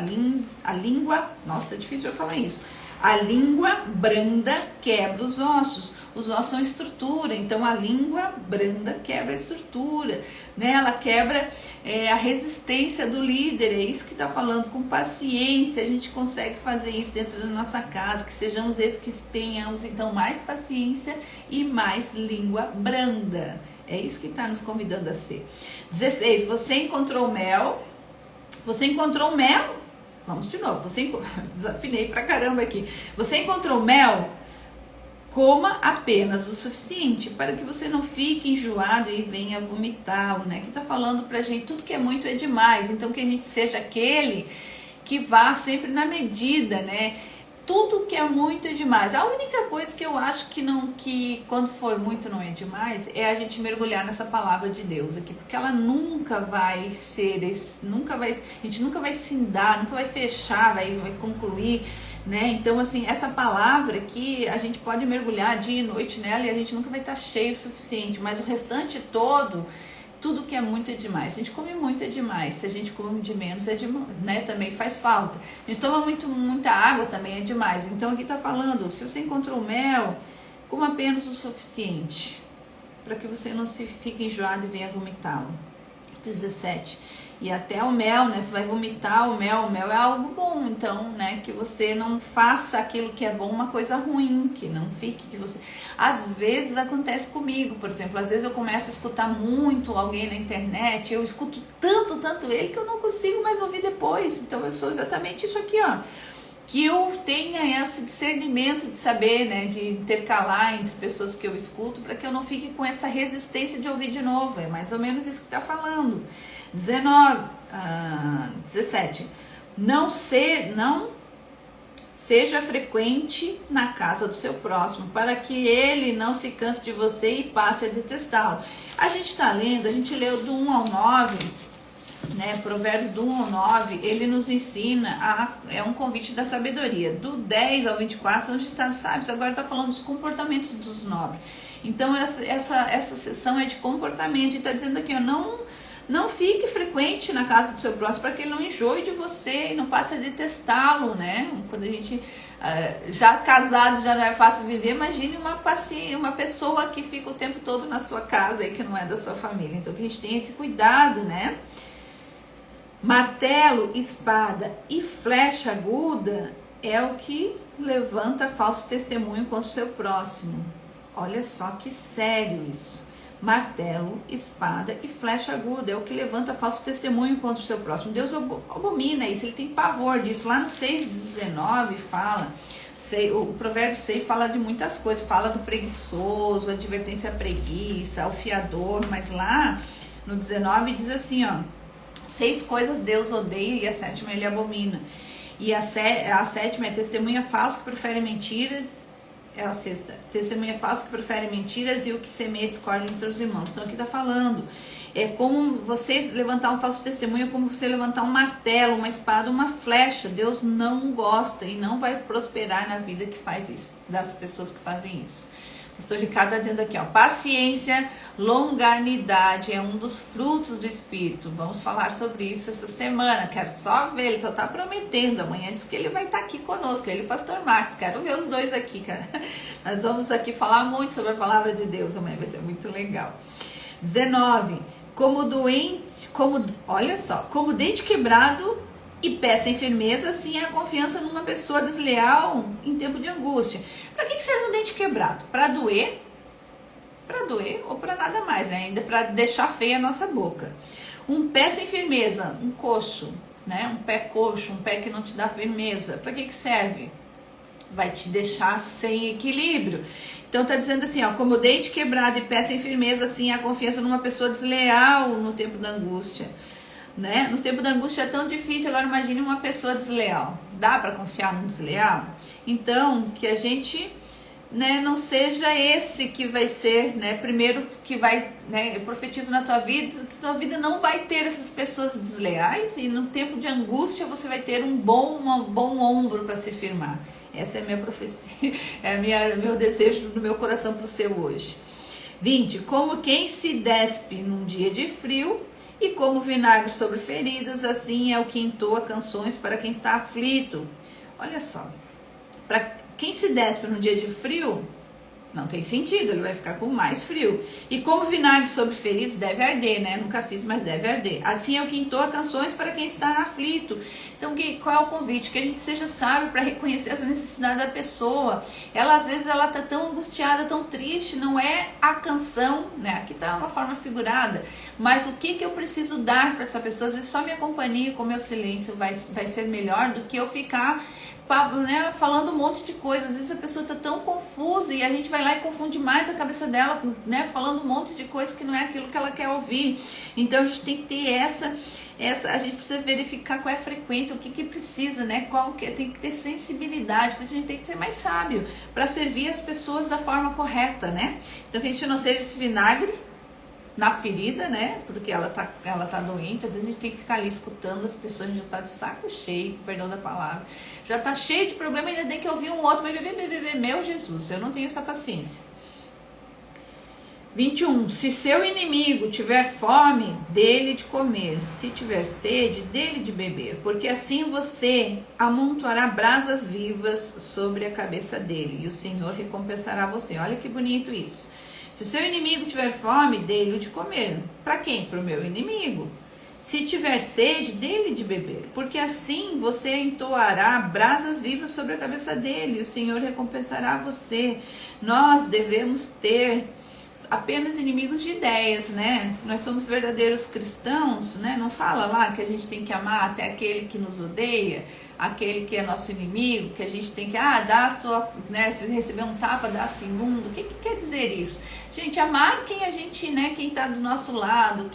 língua, nossa, tá difícil eu falar isso. A língua branda quebra os ossos. Os ossos são estrutura, então a língua branda quebra a estrutura, né? Ela quebra a resistência do líder. É isso que está falando. Com paciência a gente consegue fazer isso dentro da nossa casa, que sejamos esses que tenhamos então mais paciência e mais língua branda. É isso que está nos convidando a ser. 16. Você encontrou mel? Vamos de novo. Desafinei pra caramba aqui. Você encontrou mel? Coma apenas o suficiente para que você não fique enjoado e venha vomitá-lo, né? Que tá falando pra gente, tudo que é muito é demais. Então que a gente seja aquele que vá sempre na medida, né? Tudo que é muito é demais. A única coisa que eu acho que quando for muito não é demais é a gente mergulhar nessa palavra de Deus aqui, porque ela nunca vai ser, a gente nunca vai cindar, nunca vai fechar, vai concluir, né? Então assim, essa palavra aqui a gente pode mergulhar dia e noite nela e a gente nunca vai estar cheio o suficiente, mas o restante todo, tudo que é muito é demais. Se a gente come muito é demais, se a gente come de menos é demais, né? Também faz falta. A gente toma muita água também é demais. Então aqui tá falando, se você encontrou mel, coma apenas o suficiente para que você não se fique enjoado e venha vomitá-lo. 17. E até o mel, né? Você vai vomitar o mel é algo bom, então, né? Que você não faça aquilo que é bom uma coisa ruim, que não fique, que você... Às vezes acontece comigo, por exemplo, às vezes eu começo a escutar muito alguém na internet, eu escuto tanto ele que eu não consigo mais ouvir depois. Então eu sou exatamente isso aqui, ó. Que eu tenha esse discernimento de saber, né, de intercalar entre pessoas que eu escuto, para que eu não fique com essa resistência de ouvir de novo. É mais ou menos isso que está falando. 17. Não Seja frequente na casa do seu próximo, para que ele não se canse de você e passe a detestá-lo. A gente está lendo, a gente leu do 1 ao 9, né, Provérbios do 1 ao 9, ele nos ensina, é um convite da sabedoria. Do 10 ao 24, onde está os sábios, agora está falando dos comportamentos dos nobres. Então essa sessão é de comportamento, e está dizendo aqui, ó, não fique frequente na casa do seu próximo, para que ele não enjoe de você e não passe a detestá-lo, né? Quando a gente, já casado, já não é fácil viver, imagine uma pessoa que fica o tempo todo na sua casa e que não é da sua família. Então que a gente tenha esse cuidado, né? Martelo, espada e flecha aguda é o que levanta falso testemunho contra o seu próximo. Olha só que sério isso. Martelo, espada e flecha aguda é o que levanta falso testemunho contra o seu próximo. Deus abomina isso, ele tem pavor disso. Lá no 6,19 fala, o provérbio 6 fala de muitas coisas, fala do preguiçoso, advertência à preguiça, ao fiador, mas lá no 19 diz assim, ó, 6 coisas Deus odeia e a 7ª ele abomina. E a 7ª é testemunha falsa que profere mentiras. É a 6ª, testemunha falsa que profere mentiras e o que semeia discórdia entre os irmãos. Então aqui está falando, é como você levantar um falso testemunho, é como você levantar um martelo, uma espada, uma flecha. Deus não gosta e não vai prosperar na vida que faz isso, das pessoas que fazem isso. O pastor Ricardo está dizendo aqui, ó, paciência, longanimidade é um dos frutos do Espírito. Vamos falar sobre isso essa semana. Quero só ver, ele só está prometendo. Amanhã diz que ele vai estar aqui conosco, ele e o pastor Max. Quero ver os dois aqui, cara. Nós vamos aqui falar muito sobre a palavra de Deus. Amanhã vai ser muito legal. 19. Olha só, como dente quebrado e pé sem firmeza, assim é a confiança numa pessoa desleal em tempo de angústia. Para que serve um dente quebrado? Para doer? Para doer ou para nada mais, né? Ainda para deixar feia a nossa boca. Um pé sem firmeza, um coxo, né? Um pé coxo, um pé que não te dá firmeza. Para que serve? Vai te deixar sem equilíbrio. Então tá dizendo assim, ó, como dente quebrado e pé sem firmeza, assim é a confiança numa pessoa desleal no tempo da angústia. Né? No tempo da angústia é tão difícil, agora imagine uma pessoa desleal. Dá para confiar num desleal? Então, que a gente, né, não seja esse que vai ser, né, primeiro que vai, né, eu profetizo na tua vida, que tua vida não vai ter essas pessoas desleais e no tempo de angústia você vai ter um bom ombro para se firmar. Essa é a minha profecia, é meu desejo do meu coração para o seu hoje. 20. Como quem se despe num dia de frio, e como vinagre sobre feridas, assim é o que entoa canções para quem está aflito. Olha só, para quem se despe no dia de frio, não tem sentido, ele vai ficar com mais frio. E como vinagre sobre feridas, deve arder, né? Nunca fiz, mas deve arder. Assim é o que entoa canções para quem está aflito. Então, qual é o convite? Que a gente seja sábio para reconhecer as necessidades da pessoa. Ela, às vezes, ela está tão angustiada, tão triste, não é a canção, né? Aqui está uma forma figurada. Mas o que eu preciso dar para essa pessoa? Às vezes, só minha companhia com meu silêncio vai ser melhor do que eu ficar, né, falando um monte de coisa. Às vezes a pessoa está tão confusa e a gente vai lá e confunde mais a cabeça dela, né, falando um monte de coisa que não é aquilo que ela quer ouvir. Então a gente tem que ter a gente precisa verificar qual é a frequência, o que precisa, né, tem que ter sensibilidade, por isso a gente tem que ser mais sábio para servir as pessoas da forma correta, né? Então que a gente não seja esse vinagre na ferida, né? Porque ela tá doente. Às vezes a gente tem que ficar ali escutando as pessoas, a gente já tá de saco cheio, perdão da palavra, já tá cheio de problema, ainda tem que ouvir um outro, meu Jesus, eu não tenho essa paciência. 21. Se seu inimigo tiver fome, dele de comer, se tiver sede, dele de beber, porque assim você amontoará brasas vivas sobre a cabeça dele, e o Senhor recompensará você. Olha que bonito isso. Se seu inimigo tiver fome, dê-lhe de comer. Para quem? Para o meu inimigo. Se tiver sede, dê-lhe de beber, porque assim você entoará brasas vivas sobre a cabeça dele, e o Senhor recompensará você. Nós devemos ter apenas inimigos de ideias, né? Se nós somos verdadeiros cristãos, né? Não fala lá que a gente tem que amar até aquele que nos odeia, aquele que é nosso inimigo, que a gente tem que dar a sua, né, se receber um tapa, dar a segundo. O que quer dizer isso? Gente, amar quem a gente, né, quem está do nosso lado,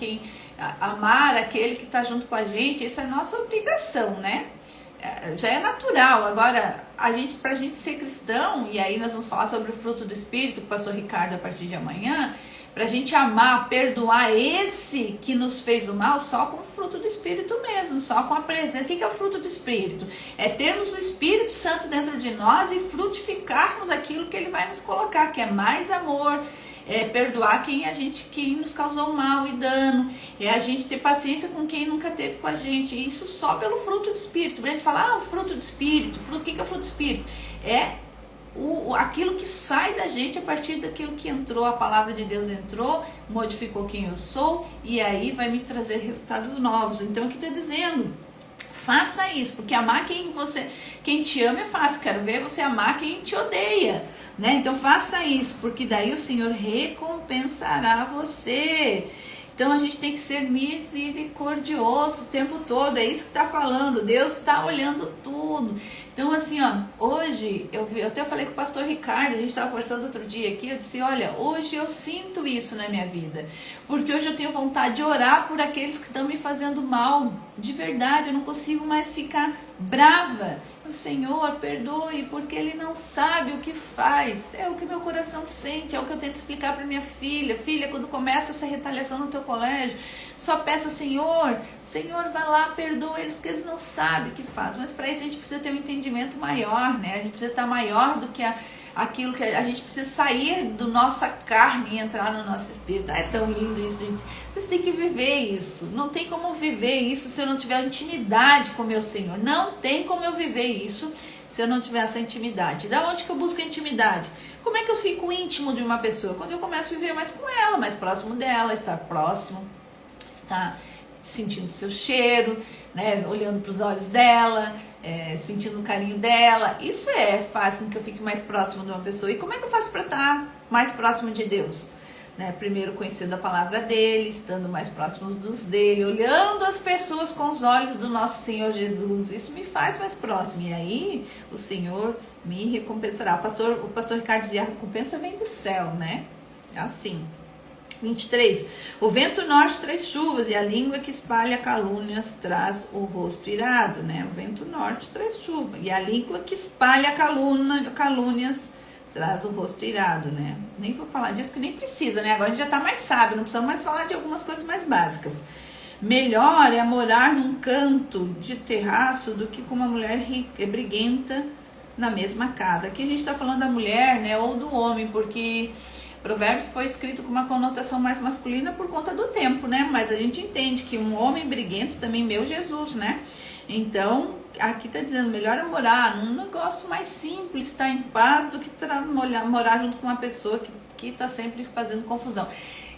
amar aquele que está junto com a gente, essa é a nossa obrigação, né? já é natural. Agora, pra gente ser cristão, e aí nós vamos falar sobre o fruto do Espírito com o pastor Ricardo a partir de amanhã, pra gente amar, perdoar esse que nos fez o mal, só com o fruto do Espírito mesmo, só com a presença. O que é o fruto do Espírito? É termos o Espírito Santo dentro de nós e frutificarmos aquilo que ele vai nos colocar, que é mais amor, é perdoar quem nos causou mal e dano, é a gente ter paciência com quem nunca teve com a gente, e isso só pelo fruto do Espírito. A gente fala, o fruto do Espírito, o que é o fruto do Espírito? É aquilo que sai da gente a partir daquilo que entrou, a palavra de Deus entrou, modificou quem eu sou, e aí vai me trazer resultados novos. Então aqui está dizendo, faça isso, porque amar quem te ama é fácil, quero ver você amar quem te odeia, né? Então faça isso, porque daí o Senhor recompensará você. Então a gente tem que ser misericordioso o tempo todo, é isso que está falando, Deus está olhando tudo. Então assim, hoje, eu até falei com o pastor Ricardo, a gente estava conversando outro dia aqui, eu disse, olha, hoje eu sinto isso na minha vida, porque hoje eu tenho vontade de orar por aqueles que estão me fazendo mal, de verdade, eu não consigo mais ficar brava. O Senhor, perdoe, porque Ele não sabe o que faz. É o que meu coração sente, é o que eu tento explicar para minha filha. Filha, quando começa essa retaliação no teu colégio, só peça, Senhor, vai lá, perdoa eles, porque eles não sabem o que faz. Mas para isso a gente precisa ter um entendimento maior, né? A gente precisa estar maior do que aquilo que a gente precisa sair da nossa carne e entrar no nosso espírito. É tão lindo isso, gente. Vocês têm que viver isso. Não tem como viver isso se eu não tiver intimidade com o meu Senhor. Não tem como eu viver isso se eu não tiver essa intimidade. Da onde que eu busco a intimidade? Como é que eu fico íntimo de uma pessoa? Quando eu começo a viver mais com ela, mais próximo dela, estar próximo, estar sentindo seu cheiro, né, olhando para os olhos dela, sentindo o carinho dela. Isso faz com que eu fique mais próximo de uma pessoa. E como é que eu faço para estar mais próximo de Deus? Né, primeiro conhecendo a palavra dele, estando mais próximos dos dele, olhando as pessoas com os olhos do nosso Senhor Jesus. Isso me faz mais próximo, e aí o Senhor me recompensará. O pastor Ricardo dizia, a recompensa vem do céu, né? É assim. 23. O vento norte traz chuvas, e a língua que espalha calúnias traz o rosto irado, né? O vento norte traz chuva, e a língua que espalha calúnias traz o rosto irado, né? Nem vou falar disso, que nem precisa, né? Agora a gente já tá mais sábio, não precisamos mais falar de algumas coisas mais básicas. Melhor é morar num canto de terraço do que com uma mulher briguenta na mesma casa. Aqui a gente tá falando da mulher, né? Ou do homem, porque Provérbios foi escrito com uma conotação mais masculina por conta do tempo, né? Mas a gente entende que um homem briguento também, meu Jesus, né? Então, aqui tá dizendo, melhor é morar num negócio mais simples, estar em paz, do que morar junto com uma pessoa que tá sempre fazendo confusão.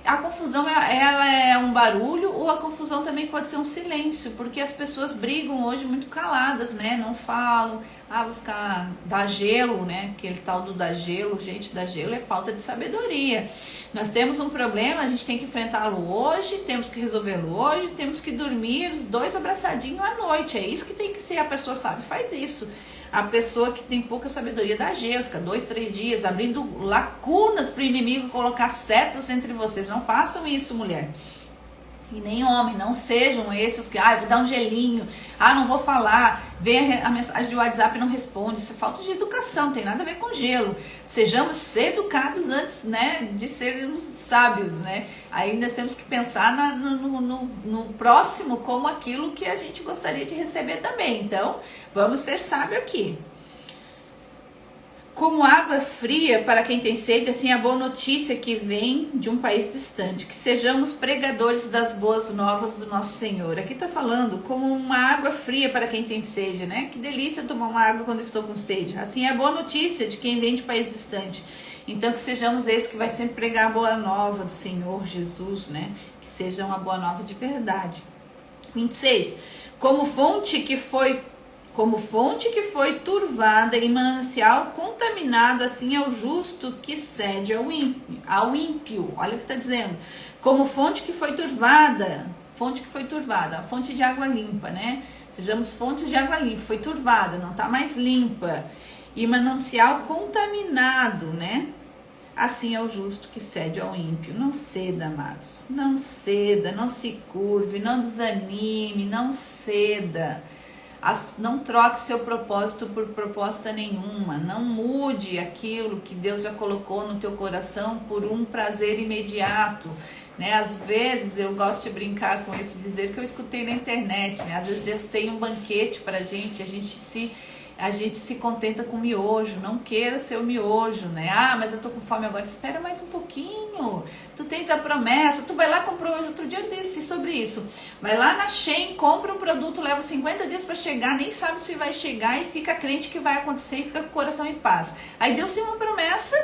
A confusão, ela é um barulho, ou a confusão também pode ser um silêncio, porque as pessoas brigam hoje muito caladas, né? Não falam, vou ficar, dá gelo, né? Aquele tal do dá gelo, gente, dá gelo é falta de sabedoria. Nós temos um problema, a gente tem que enfrentá-lo hoje, temos que resolvê-lo hoje, temos que dormir os dois abraçadinhos à noite, é isso que tem que ser, a pessoa sabe, faz isso. A pessoa que tem pouca sabedoria dá gelo, fica 2, 3 dias abrindo lacunas para o inimigo colocar setas entre vocês. Não façam isso, mulher. E nem homem, não sejam esses que, vou dar um gelinho, não vou falar, vem a mensagem de WhatsApp e não responde. Isso é falta de educação, tem nada a ver com gelo. Sejamos educados antes, né, de sermos sábios, né? Aí nós temos que pensar no próximo como aquilo que a gente gostaria de receber também. Então, vamos ser sábios aqui. Como água fria para quem tem sede, assim a boa notícia que vem de um país distante. Que sejamos pregadores das boas novas do nosso Senhor. Aqui está falando como uma água fria para quem tem sede, né? Que delícia tomar uma água quando estou com sede. Assim é a boa notícia de quem vem de país distante. Então que sejamos esses que vai sempre pregar a boa nova do Senhor Jesus, né? Que seja uma boa nova de verdade. 26. Como fonte que foi turvada e manancial contaminado, assim é o justo que cede ao ímpio. Olha o que está dizendo. Como fonte que foi turvada, a fonte de água limpa, né? Sejamos fontes de água limpa, foi turvada, não está mais limpa. E manancial contaminado, né? Assim é o justo que cede ao ímpio. Não ceda, amados. Não ceda, não se curve, não desanime, não ceda. Não troque seu propósito por proposta nenhuma. Não mude aquilo que Deus já colocou no teu coração por um prazer imediato, né? Às vezes eu gosto de brincar com esse dizer que eu escutei na internet, né? Às vezes Deus tem um banquete pra gente, a gente se contenta com miojo. Não queira ser o miojo, né? Ah, mas eu tô com fome agora. Espera mais um pouquinho. Tu tens a promessa. Tu vai lá, comprou hoje. Outro dia eu disse sobre isso. Vai lá na Shein, compra um produto, leva 50 dias para chegar, nem sabe se vai chegar e fica crente que vai acontecer e fica com o coração em paz. Aí Deus tem uma promessa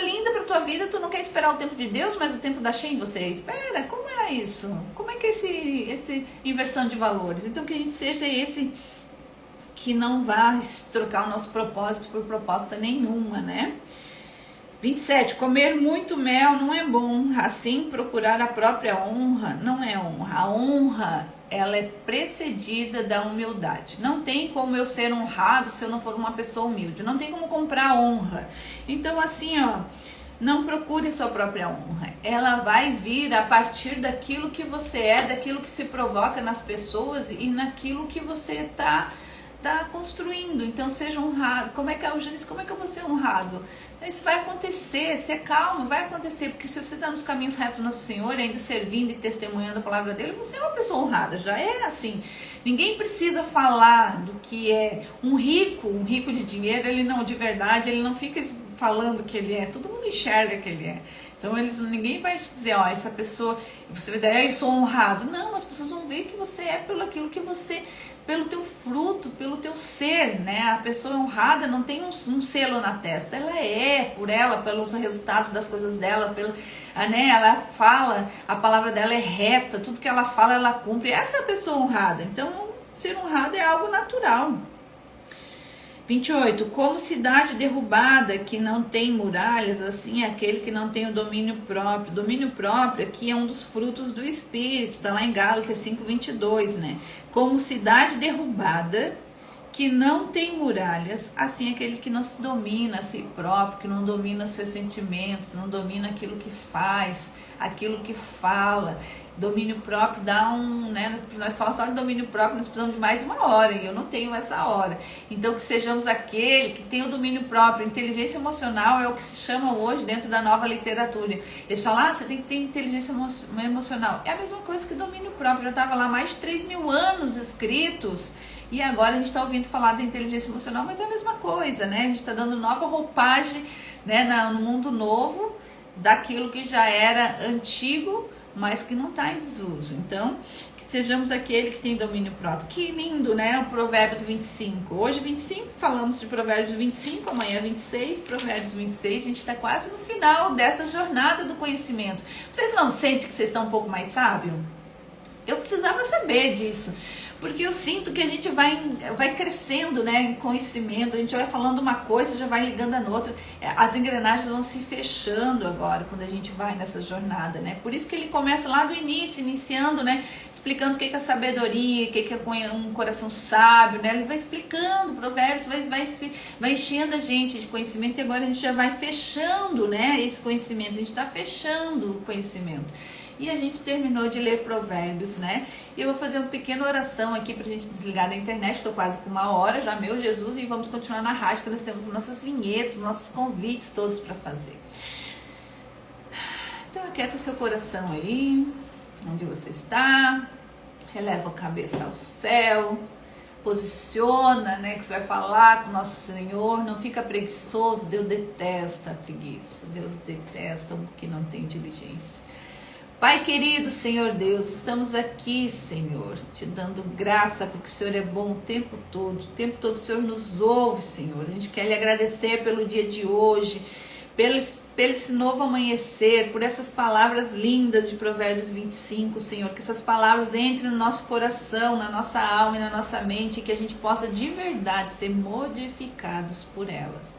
linda para tua vida. Tu não quer esperar o tempo de Deus, mas o tempo da Shein você espera. Como é isso? Como é que é esse inversão de valores? Então que a gente seja esse que não vai trocar o nosso propósito por proposta nenhuma, né? 27. Comer muito mel não é bom. Assim, procurar a própria honra não é honra. A honra, ela é precedida da humildade. Não tem como eu ser honrado se eu não for uma pessoa humilde. Não tem como comprar honra. Então, assim, ó, não procure sua própria honra. Ela vai vir a partir daquilo que você é, daquilo que se provoca nas pessoas e naquilo que você tá construindo. Então seja honrado. Como é que eu vou ser honrado? Isso vai acontecer, se calma, vai acontecer, porque se você está nos caminhos retos do nosso Senhor, ainda servindo e testemunhando a palavra dele, você é uma pessoa honrada, já é assim. Ninguém precisa falar do que é um rico de dinheiro, de verdade, ele não fica falando que ele é, todo mundo enxerga que ele é. Então ninguém vai te dizer, ó, essa pessoa, você vai dizer, eu sou honrado. Não, as pessoas vão ver que você é pelo teu fruto, pelo teu ser, né? A pessoa honrada não tem um selo na testa, ela é pelos resultados das coisas dela, né? Ela fala, a palavra dela é reta, tudo que ela fala, ela cumpre. Essa é a pessoa honrada. Então, ser honrado é algo natural. 28. Como cidade derrubada que não tem muralhas, assim é aquele que não tem o domínio próprio. Domínio próprio aqui é um dos frutos do Espírito, está lá em Gálatas 5:22, né? Como cidade derrubada que não tem muralhas, assim é aquele que não se domina a si próprio, que não domina seus sentimentos, não domina aquilo que faz, aquilo que fala. Domínio próprio dá né? Nós falamos só de domínio próprio, nós precisamos de mais uma hora e eu não tenho essa hora. Então que sejamos aquele que tem o domínio próprio. Inteligência emocional é o que se chama hoje dentro da nova literatura. Eles falam, você tem que ter inteligência emocional. É a mesma coisa que domínio próprio. Já estava lá mais de 3.000 anos escritos e agora a gente está ouvindo falar da inteligência emocional, mas é a mesma coisa, né? A gente está dando nova roupagem, né, no mundo novo daquilo que já era antigo, mas que não está em desuso. Então, que sejamos aquele que tem domínio próprio. Que lindo, né? O Provérbios 25. Hoje 25, falamos de Provérbios 25, amanhã 26, Provérbios 26. A gente está quase no final dessa jornada do conhecimento. Vocês não sentem que vocês estão um pouco mais sábios? Eu precisava saber disso. Porque eu sinto que a gente vai crescendo, né, em conhecimento, a gente vai falando uma coisa, já vai ligando a outra, as engrenagens vão se fechando agora, quando a gente vai nessa jornada, né, por isso que ele começa lá do início, iniciando, né, explicando o que é sabedoria, o que é um coração sábio, né, ele vai explicando, Provérbios vai enchendo a gente de conhecimento, e agora a gente já vai fechando, né, esse conhecimento, a gente está fechando o conhecimento. E a gente terminou de ler Provérbios, né? E eu vou fazer uma pequena oração aqui pra gente desligar da internet. Estou quase com 1 hora já, meu Jesus. E vamos continuar na rádio, que nós temos nossas vinhetas, nossos convites todos para fazer. Então, aquieta seu coração aí, onde você está. Releva a cabeça ao céu. Posiciona, né? Que você vai falar com o nosso Senhor. Não fica preguiçoso. Deus detesta a preguiça. Deus detesta o que não tem diligência. Pai querido, Senhor Deus, estamos aqui, Senhor, te dando graça, porque o Senhor é bom o tempo todo o Senhor nos ouve, Senhor. A gente quer lhe agradecer pelo dia de hoje, pelo esse novo amanhecer, por essas palavras lindas de Provérbios 25, Senhor, que essas palavras entrem no nosso coração, na nossa alma e na nossa mente, e que a gente possa de verdade ser modificados por elas.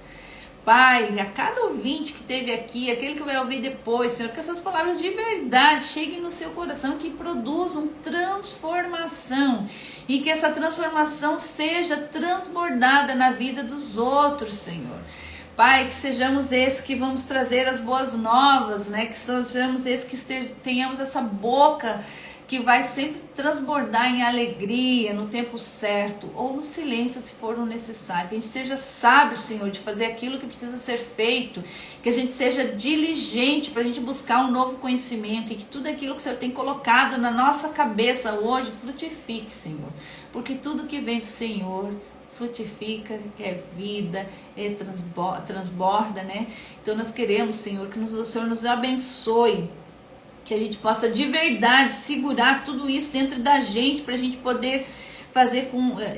Pai, a cada ouvinte que esteve aqui, aquele que vai ouvir depois, Senhor, que essas palavras de verdade cheguem no seu coração, que produzam transformação e que essa transformação seja transbordada na vida dos outros, Senhor. Pai, que sejamos esses que vamos trazer as boas novas, né? Que sejamos esses que tenhamos essa boca que vai sempre transbordar em alegria no tempo certo, ou no silêncio se for o necessário. Que a gente seja sábio, Senhor, de fazer aquilo que precisa ser feito, que a gente seja diligente para a gente buscar um novo conhecimento, e que tudo aquilo que o Senhor tem colocado na nossa cabeça hoje frutifique, Senhor, porque tudo que vem do Senhor frutifica, é vida, transborda, né? Então nós queremos, Senhor, que o Senhor nos abençoe, que a gente possa de verdade segurar tudo isso dentro da gente, para a gente poder fazer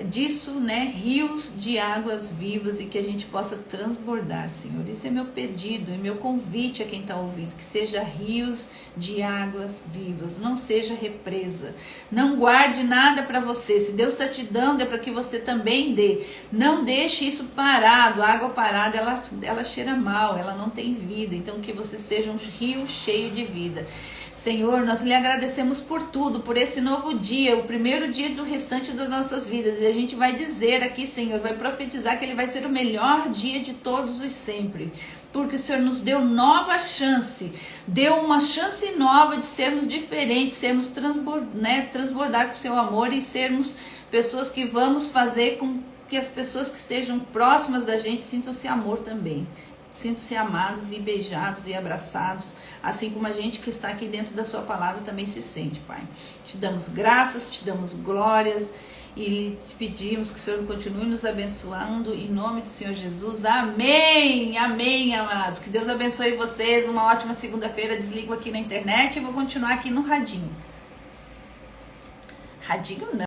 disso, né, rios de águas vivas, e que a gente possa transbordar, Senhor. Esse é meu pedido e meu convite a quem está ouvindo, que seja rios de águas vivas, não seja represa. Não guarde nada para você. Se Deus está te dando, é para que você também dê. Não deixe isso parado. A água parada, ela cheira mal, ela não tem vida. Então que você seja um rio cheio de vida. Senhor, nós lhe agradecemos por tudo, por esse novo dia, o primeiro dia do restante das nossas vidas. E a gente vai dizer aqui, Senhor, vai profetizar que ele vai ser o melhor dia de todos os sempre. Porque o Senhor nos deu nova chance, deu uma chance nova de sermos diferentes, sermos transbordar com o seu amor, e sermos pessoas que vamos fazer com que as pessoas que estejam próximas da gente sintam-se amor também. Sintam-se amados e beijados e abraçados, assim como a gente que está aqui dentro da sua palavra também se sente, Pai. Te damos graças, te damos glórias, e te pedimos que o Senhor continue nos abençoando, em nome do Senhor Jesus. Amém, amém, amados. Que Deus abençoe vocês, uma ótima segunda-feira. Desligo aqui na internet e vou continuar aqui no radinho. Radinho não.